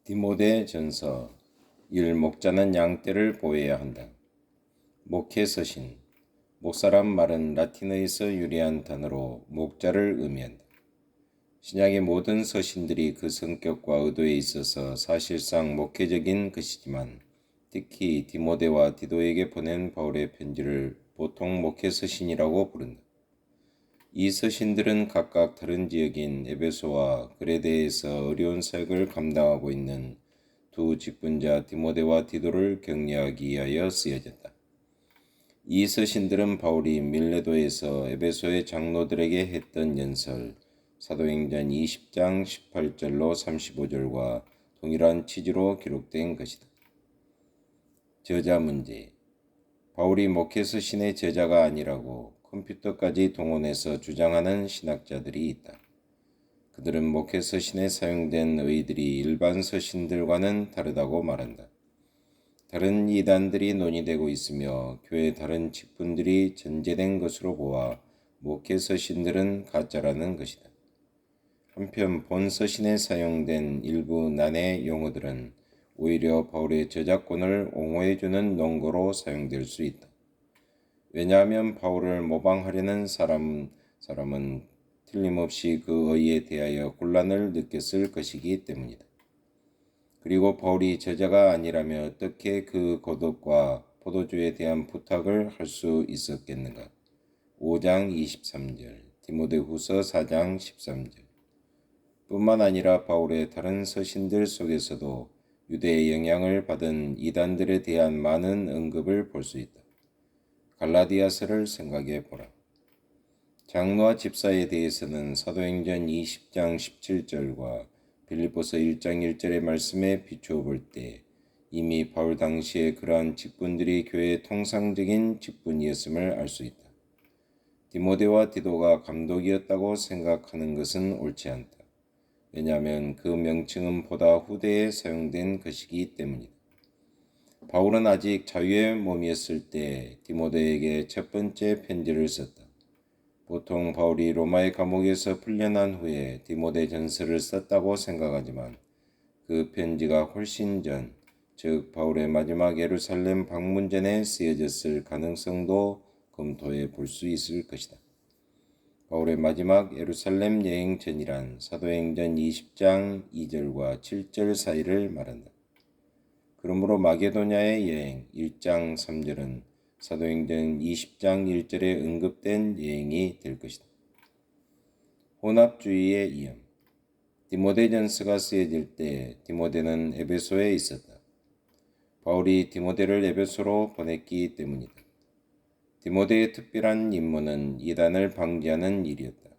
디모데전서 1. 목자는 양떼를 보호해야 한다. 목회 서신. 목사란 말은 라틴어에서 유래한 단어로 목자를 의미한다. 신약의 모든 서신들이 그 성격과 의도에 있어서 사실상 목회적인 것이지만 특히 디모데와 디도에게 보낸 바울의 편지를 보통 목회 서신이라고 부른다. 이 서신들은 각각 다른 지역인 에베소와 그레데에서 어려운 사역을 감당하고 있는 두 직분자 디모데와 디도를 격려하기 위하여 쓰여졌다. 이 서신들은 바울이 밀레도에서 에베소의 장로들에게 했던 연설, 사도행전 20장 18절로 35절과 동일한 취지로 기록된 것이다. 저자 문제. 바울이 목회 서신의 저자가 아니라고 컴퓨터까지 동원해서 주장하는 신학자들이 있다. 그들은 목회 서신에 사용된 의들이 일반 서신들과는 다르다고 말한다. 다른 이단들이 논의되고 있으며 교회 다른 직분들이 전제된 것으로 보아 목회 서신들은 가짜라는 것이다. 한편 본 서신에 사용된 일부 난해 용어들은 오히려 바울의 저작권을 옹호해주는 논거로 사용될 수 있다. 왜냐하면 바울을 모방하려는 사람은 틀림없이 그 의에 대하여 곤란을 느꼈을 것이기 때문이다. 그리고 바울이 저자가 아니라면 어떻게 그 거듭과 포도주에 대한 부탁을 할 수 있었겠는가? 5장 23절, 디모데후서 4장 13절. 뿐만 아니라 바울의 다른 서신들 속에서도 유대의 영향을 받은 이단들에 대한 많은 언급을 볼 수 있다. 갈라디아서를 생각해 보라. 장로와 집사에 대해서는 사도행전 20장 17절과 빌립보서 1장 1절의 말씀에 비추어 볼 때 이미 바울 당시에 그러한 직분들이 교회의 통상적인 직분이었음을 알 수 있다. 디모데와 디도가 감독이었다고 생각하는 것은 옳지 않다. 왜냐하면 그 명칭은 보다 후대에 사용된 것이기 때문이다. 바울은 아직 자유의 몸이었을 때 디모데에게 첫 번째 편지를 썼다. 보통 바울이 로마의 감옥에서 풀려난 후에 디모데 전서를 썼다고 생각하지만 그 편지가 훨씬 전, 즉 바울의 마지막 예루살렘 방문 전에 쓰여졌을 가능성도 검토해 볼 수 있을 것이다. 바울의 마지막 예루살렘 여행 전이란 사도행전 20장 2절과 7절 사이를 말한다. 그러므로 마게도냐의 여행 1장 3절은 사도행전 20장 1절에 언급된 여행이 될 것이다. 혼합주의의 위험. 디모데전서가 쓰여질 때 디모데는 에베소에 있었다. 바울이 디모데를 에베소로 보냈기 때문이다. 디모데의 특별한 임무는 이단을 방지하는 일이었다.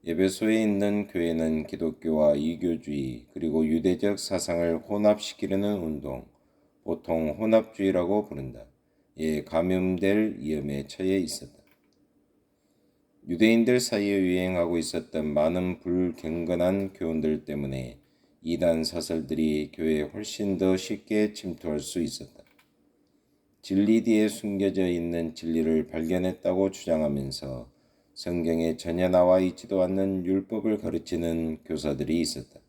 에베소에 있는 교회는 기독교와 이교주의 그리고 유대적 사상을 혼합시키려는 운동, 보통 혼합주의라고 부른다. 에 감염될 위험에 처해 있었다. 유대인들 사이에 유행하고 있었던 많은 불경건한 교훈들 때문에 이단 사설들이 교회에 훨씬 더 쉽게 침투할 수 있었다. 진리 뒤에 숨겨져 있는 진리를 발견했다고 주장하면서 성경에 전혀 나와 있지도 않는 율법을 가르치는 교사들이 있었다.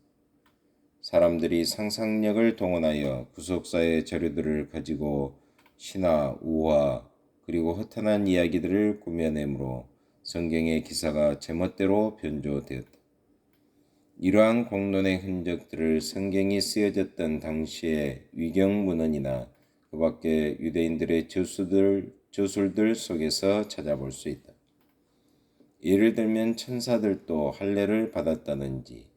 사람들이 상상력을 동원하여 구속사의 자료들을 가지고 신화, 우화, 그리고 허탄한 이야기들을 꾸며내므로 성경의 기사가 제멋대로 변조되었다. 이러한 공론의 흔적들을 성경이 쓰여졌던 당시의 위경문헌이나 그 밖에 유대인들의 저술들 속에서 찾아볼 수 있다. 예를 들면 천사들도 할례를 받았다든지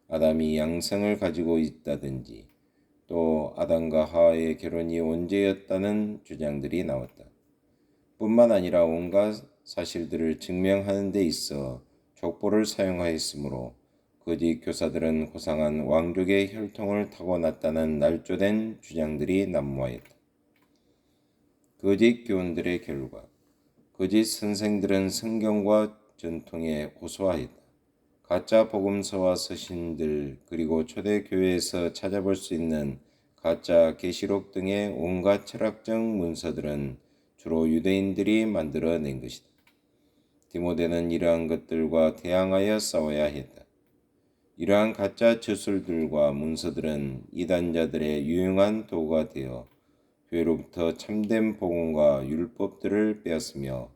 아담이 양성을 가지고 있다든지 또 아담과 하와의 결혼이 원죄였다는 주장들이 나왔다. 뿐만 아니라 온갖 사실들을 증명하는 데 있어 족보를 사용하였으므로 거짓 교사들은 고상한 왕족의 혈통을 타고났다는 날조된 주장들이 난무하였다. 거짓 교훈들의 결과, 거짓 선생들은 성경과 전통에 호소하였다. 가짜 복음서와 서신들 그리고 초대교회에서 찾아볼 수 있는 가짜 계시록 등의 온갖 철학적 문서들은 주로 유대인들이 만들어낸 것이다. 디모데는 이러한 것들과 대항하여 싸워야 했다. 이러한 가짜 저술들과 문서들은 이단자들의 유용한 도구가 되어 교회로부터 참된 복음과 율법들을 빼앗으며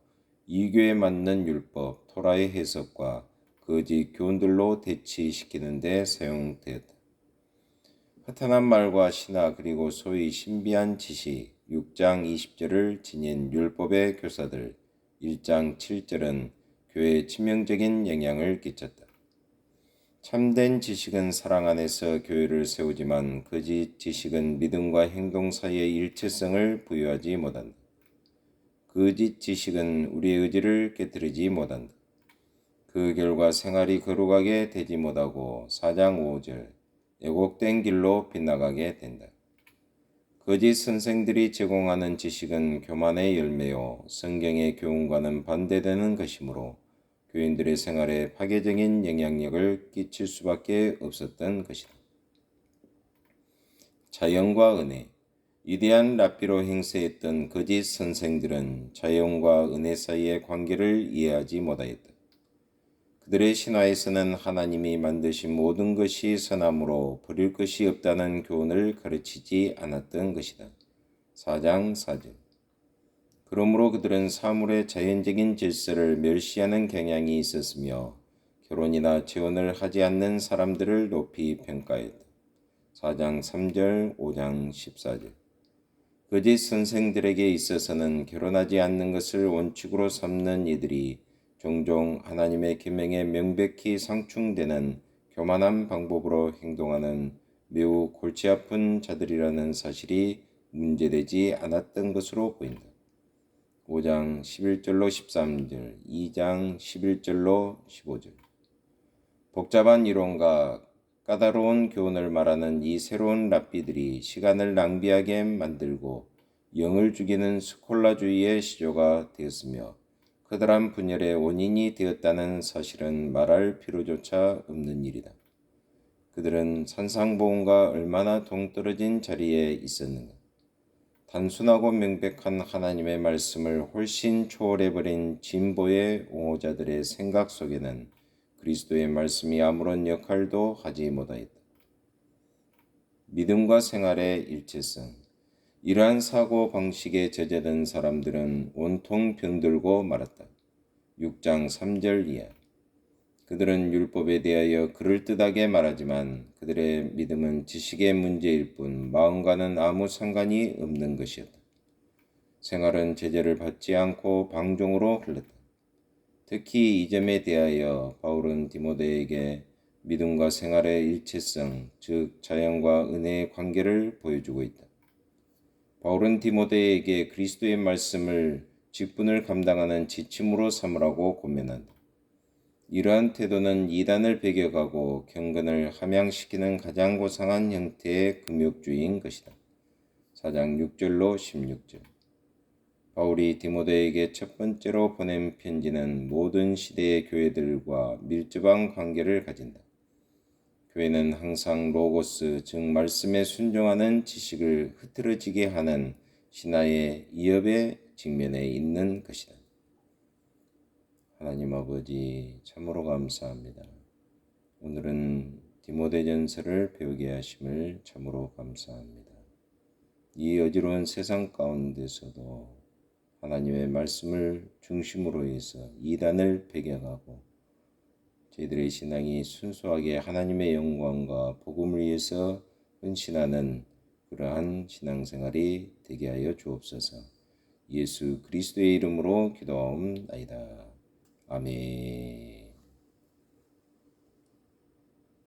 이교에 맞는 율법, 토라의 해석과 거짓 교훈들로 대치시키는 데 사용되었다. 허탄한 말과 신화 그리고 소위 신비한 지식 6장 20절을 지닌 율법의 교사들 1장 7절은 교회에 치명적인 영향을 끼쳤다. 참된 지식은 사랑 안에서 교회를 세우지만 거짓 지식은 믿음과 행동 사이의 일체성을 부여하지 못한다. 거짓 지식은 우리의 의지를 깨뜨리지 못한다. 그 결과 생활이 거룩하게 되지 못하고 4장 5절 왜곡된 길로 빗나가게 된다. 거짓 선생들이 제공하는 지식은 교만의 열매요 성경의 교훈과는 반대되는 것이므로 교인들의 생활에 파괴적인 영향력을 끼칠 수밖에 없었던 것이다. 자연과 은혜 위대한 랍비로 행세했던 거짓 선생들은 자연과 은혜 사이의 관계를 이해하지 못하였다. 그들의 신화에서는 하나님이 만드신 모든 것이 선함으로 버릴 것이 없다는 교훈을 가르치지 않았던 것이다. 4장 4절 그러므로 그들은 사물의 자연적인 질서를 멸시하는 경향이 있었으며 결혼이나 재혼을 하지 않는 사람들을 높이 평가했다. 4장 3절, 5장 14절 거짓 선생들에게 있어서는 결혼하지 않는 것을 원칙으로 삼는 이들이 종종 하나님의 계명에 명백히 상충되는 교만한 방법으로 행동하는 매우 골치 아픈 자들이라는 사실이 문제되지 않았던 것으로 보인다. 5장 11절로 13절, 2장 11절로 15절 복잡한 이론과 까다로운 교훈을 말하는 이 새로운 랍비들이 시간을 낭비하게 만들고 영을 죽이는 스콜라주의의 시조가 되었으며 커다란 분열의 원인이 되었다는 사실은 말할 필요조차 없는 일이다. 그들은 산상보험과 얼마나 동떨어진 자리에 있었는가. 단순하고 명백한 하나님의 말씀을 훨씬 초월해버린 진보의 옹호자들의 생각 속에는 그리스도의 말씀이 아무런 역할도 하지 못하였다. 믿음과 생활의 일체성 이러한 사고 방식에 저자된 사람들은 온통 병들고 말았다. 6장 3절 이하 그들은 율법에 대하여 그럴듯하게 말하지만 그들의 믿음은 지식의 문제일 뿐 마음과는 아무 상관이 없는 것이었다. 생활은 제재를 받지 않고 방종으로 흘렀다. 특히 이 점에 대하여 바울은 디모데에게 믿음과 생활의 일체성, 즉 자연과 은혜의 관계를 보여주고 있다. 바울은 디모데에게 그리스도의 말씀을 직분을 감당하는 지침으로 삼으라고 권면한다. 이러한 태도는 이단을 배격하고 경건을 함양시키는 가장 고상한 형태의 금욕주의인 것이다. 4장 6절로 16절 바울이 디모데에게 첫 번째로 보낸 편지는 모든 시대의 교회들과 밀접한 관계를 가진다. 교회는 항상 로고스, 즉 말씀에 순종하는 지식을 흐트러지게 하는 신화의 위협에 직면해 있는 것이다. 하나님 아버지 참으로 감사합니다. 오늘은 디모데전서를 배우게 하심을 참으로 감사합니다. 이 어지러운 세상 가운데서도 하나님의 말씀을 중심으로 해서 이단을 배격하고 저희들의 신앙이 순수하게 하나님의 영광과 복음을 위해서 헌신하는 그러한 신앙생활이 되게 하여 주옵소서. 예수 그리스도의 이름으로 기도하옵나이다. 아멘.